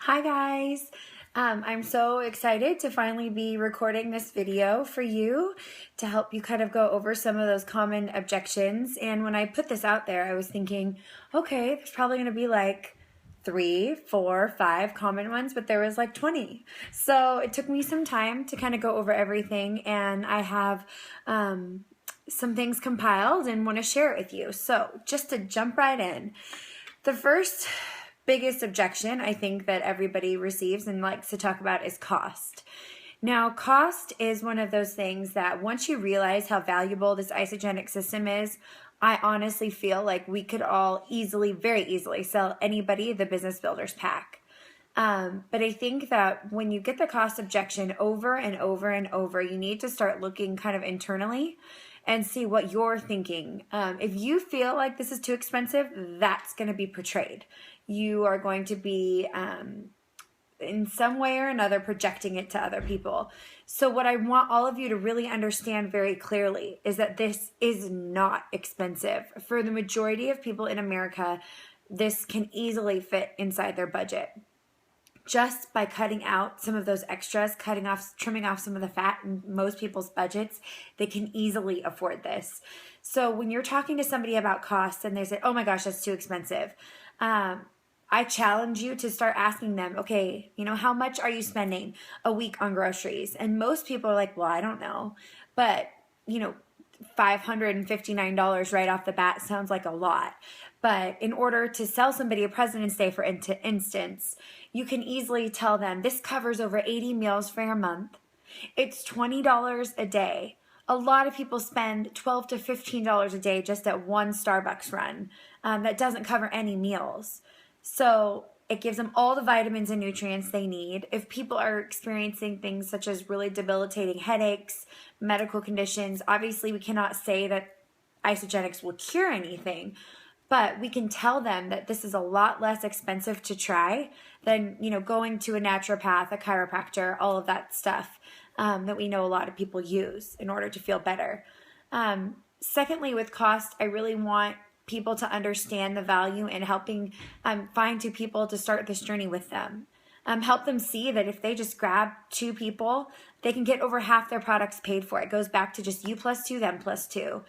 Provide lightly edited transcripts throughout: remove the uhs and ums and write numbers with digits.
Hi guys! I'm so excited to finally be recording this video for you to help you kind of go over some of those common objections. And when I put this out there, I was thinking, okay, there's probably going to be like 3, 4, 5 common ones, but there was like 20. So it took me some time to kind of go over everything, and I have some things compiled and want to share it with you. So just to jump right in, the first biggest objection I think that everybody receives and likes to talk about is cost. Now, cost is one of those things that once you realize how valuable this isogenic system is, I honestly feel like we could all easily, very easily sell anybody the Business Builders Pack. But I think that when you get the cost objection over and over and over, you need to start looking kind of internally and see what you're thinking. If you feel like this is too expensive, that's going to be portrayed. You are going to be, in some way or another, projecting it to other people. So what I want all of you to really understand very clearly is that this is not expensive. For the majority of people in America, this can easily fit inside their budget. Just by cutting out some of those extras, trimming off some of the fat in most people's budgets, they can easily afford this. So when you're talking to somebody about costs and they say, oh my gosh, that's too expensive, I challenge you to start asking them, okay, how much are you spending a week on groceries? And most people are like, well, I don't know. But, $559 right off the bat sounds like a lot. But in order to sell somebody a President's Day, for instance, you can easily tell them this covers over 80 meals for your month. It's $20 a day. A lot of people spend $12 to $15 a day just at one Starbucks run. That doesn't cover any meals. So it gives them all the vitamins and nutrients they need. If people are experiencing things such as really debilitating headaches, medical conditions, obviously we cannot say that isogenics will cure anything, but we can tell them that this is a lot less expensive to try than, going to a naturopath, a chiropractor, all of that stuff that we know a lot of people use in order to feel better. Secondly, with cost, I really want people to understand the value in helping find 2 people to start this journey with them. Help them see that if they just grab 2 people, they can get over half their products paid for. It goes back to just you plus 2, them plus 2.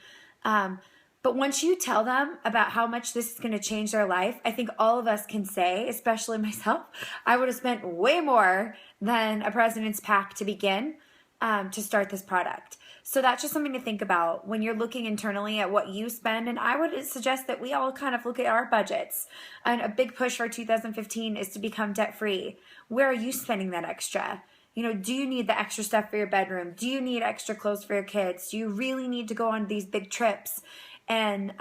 But once you tell them about how much this is going to change their life, I think all of us can say, especially myself, I would have spent way more than a President's Pack to begin to start this product. So that's just something to think about when you're looking internally at what you spend. And I would suggest that we all kind of look at our budgets. And a big push for 2015 is to become debt-free. Where are you spending that extra? Do you need the extra stuff for your bedroom? Do you need extra clothes for your kids? Do you really need to go on these big trips and,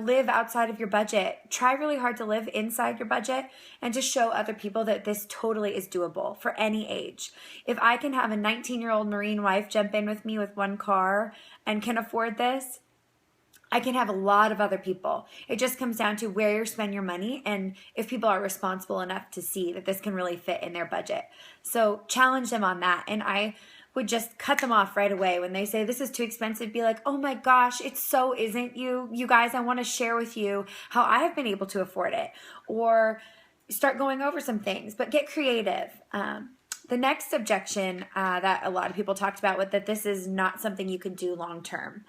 live outside of your budget? Try really hard to live inside your budget and to show other people that this totally is doable for any age. If I can have a 19-year-old Marine wife jump in with me with 1 car and can afford this, I can have a lot of other people. It just comes down to where you spend your money and if people are responsible enough to see that this can really fit in their budget. So challenge them on that. And I would just cut them off right away when they say this is too expensive. Be like, oh my gosh, it so isn't. You guys, I want to share with you how I have been able to afford it. Or start going over some things, but get creative. The next objection that a lot of people talked about was that this is not something you can do long term.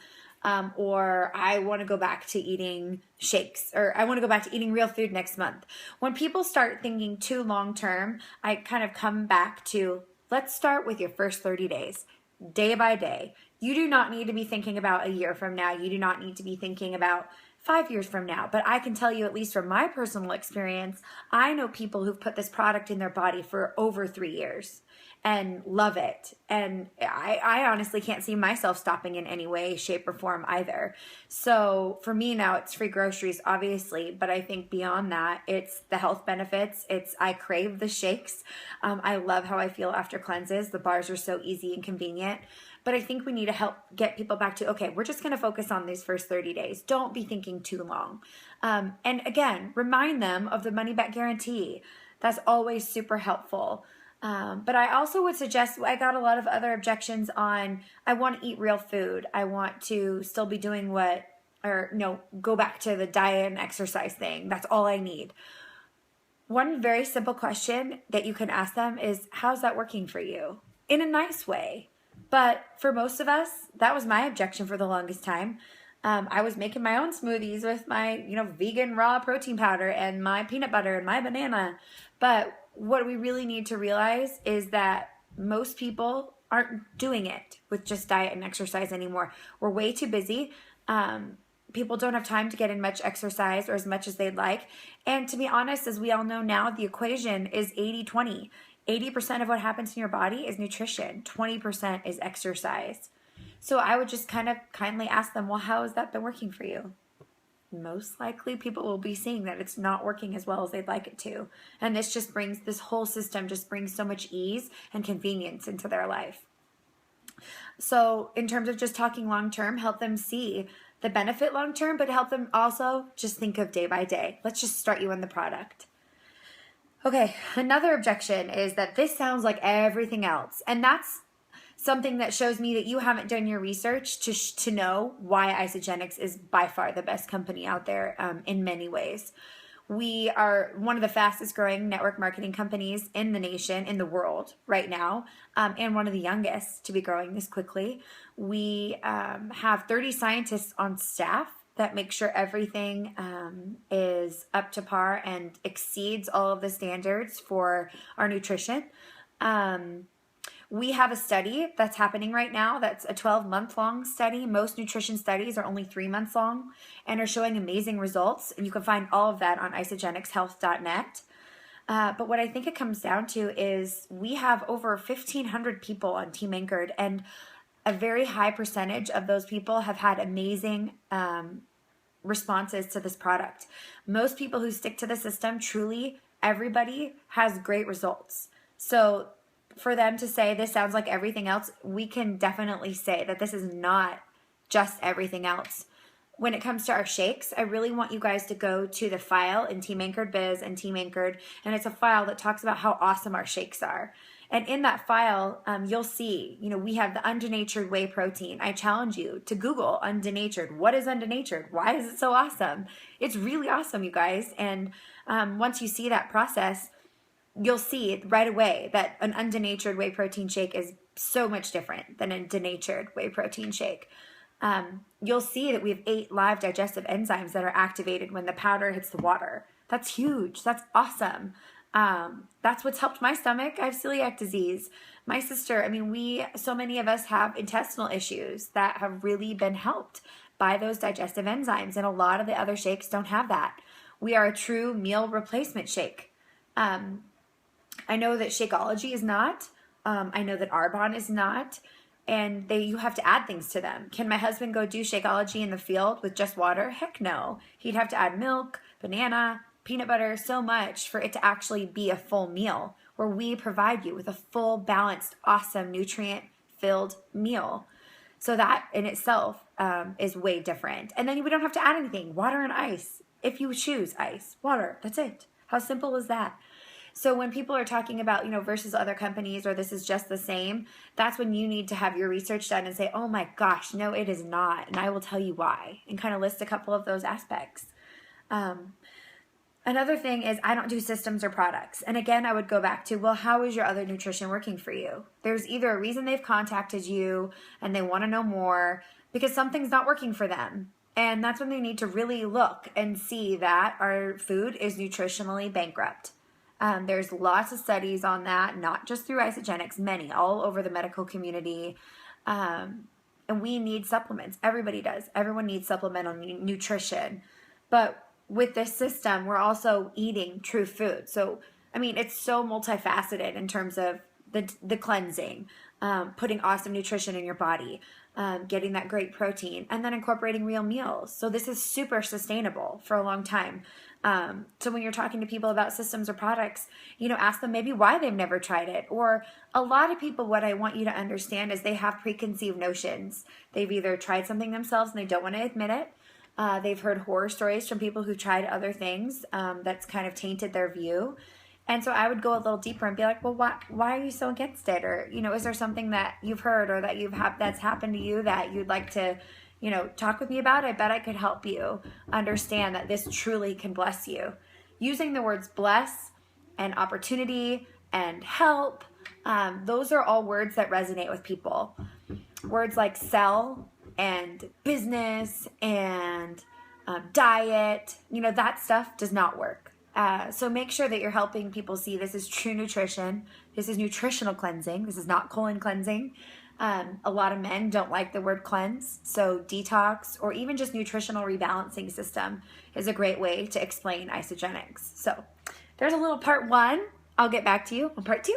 Or I want to go back to eating shakes, or I want to go back to eating real food next month. When people start thinking too long term, I kind of come back to, let's start with your first 30 days, day by day. You do not need to be thinking about a year from now. You do not need to be thinking about 5 years from now. But I can tell you, at least from my personal experience, I know people who've put this product in their body for over 3 years and love it. And I honestly can't see myself stopping in any way, shape, or form either. So for me now, it's free groceries, obviously. But I think beyond that, it's the health benefits. I crave the shakes. I love how I feel after cleanses. The bars are so easy and convenient. But I think we need to help get people back to, okay, we're just going to focus on these first 30 days. Don't be thinking too long. And again, remind them of the money back guarantee. That's always super helpful. But I also would suggest, I got a lot of other objections on, I want to eat real food. I want to still be doing go back to the diet and exercise thing. That's all I need. One very simple question that you can ask them is, how's that working for you? In a nice way. But for most of us, that was my objection for the longest time. I was making my own smoothies with my, vegan raw protein powder and my peanut butter and my banana. But what we really need to realize is that most people aren't doing it with just diet and exercise anymore. We're way too busy. People don't have time to get in much exercise or as much as they'd like. And to be honest, as we all know now, the equation is 80-20. 80% of what happens in your body is nutrition. 20% is exercise. So I would just kind of kindly ask them, well, how has that been working for you? Most likely people will be seeing that it's not working as well as they'd like it to. And this whole system just brings so much ease and convenience into their life. So in terms of just talking long-term, help them see the benefit long-term, but help them also just think of day by day. Let's just start you on the product. Okay, another objection is that this sounds like everything else. And that's something that shows me that you haven't done your research to know why Isagenix is by far the best company out there in many ways. We are one of the fastest growing network marketing companies in the nation, in the world right now, and one of the youngest to be growing this quickly. We have 30 scientists on staff that make sure everything is up to par and exceeds all of the standards for our nutrition. We have a study that's happening right now that's a 12-month-long study. Most nutrition studies are only 3 months long and are showing amazing results. And you can find all of that on isagenixhealth.net. But what I think it comes down to is we have over 1,500 people on Team Anchored, and a very high percentage of those people have had amazing responses to this product. Most people who stick to the system, truly, everybody has great results. So for them to say this sounds like everything else, we can definitely say that this is not just everything else. When it comes to our shakes, I really want you guys to go to the file in Team Anchored Biz and Team Anchored, and it's a file that talks about how awesome our shakes are. And in that file, you'll see, we have the undenatured whey protein. I challenge you to Google undenatured. What is undenatured? Why is it so awesome? It's really awesome, you guys. And once you see that process, you'll see right away that an undenatured whey protein shake is so much different than a denatured whey protein shake. You'll see that we have 8 live digestive enzymes that are activated when the powder hits the water. That's huge. That's awesome. That's what's helped my stomach. I have celiac disease. My sister, so many of us have intestinal issues that have really been helped by those digestive enzymes, and a lot of the other shakes don't have that. We are a true meal replacement shake. I know that Shakeology is not. I know that Arbonne is not. And you have to add things to them. Can my husband go do Shakeology in the field with just water? Heck no. He'd have to add milk, banana, peanut butter, so much for it to actually be a full meal, where we provide you with a full, balanced, awesome, nutrient-filled meal. So that in itself is way different. And then we don't have to add anything. Water and ice. If you choose ice, water, that's it. How simple is that? So when people are talking about, versus other companies, or this is just the same, that's when you need to have your research done and say, oh my gosh, no, it is not. And I will tell you why, and kind of list a couple of those aspects. Another thing is I don't do systems or products. And again, I would go back to, well, how is your other nutrition working for you? There's either a reason they've contacted you and they want to know more because something's not working for them. And that's when they need to really look and see that our food is nutritionally bankrupt. There's lots of studies on that, not just through Isagenix, many all over the medical community. And we need supplements. Everybody does. Everyone needs supplemental nutrition. But with this system, we're also eating true food. So, it's so multifaceted in terms of the cleansing, putting awesome nutrition in your body, getting that great protein, and then incorporating real meals. So this is super sustainable for a long time. So when you're talking to people about systems or products, ask them maybe why they've never tried it. Or a lot of people, what I want you to understand is they have preconceived notions. They've either tried something themselves and they don't want to admit it. They've heard horror stories from people who tried other things that's kind of tainted their view. And so I would go a little deeper and be like, well, why are you so against it? Or, is there something that you've heard or that that's happened to you that you'd like to, talk with me about? I bet I could help you understand that this truly can bless you. Using the words bless and opportunity and help. Those are all words that resonate with people. Words like sell and business and diet, that stuff does not work. So make sure that you're helping people see this is true nutrition. This is nutritional cleansing. This is not colon cleansing. A lot of men don't like the word cleanse, so detox or even just nutritional rebalancing system is a great way to explain isogenics. So there's a little part 1. I'll get back to you on part 2.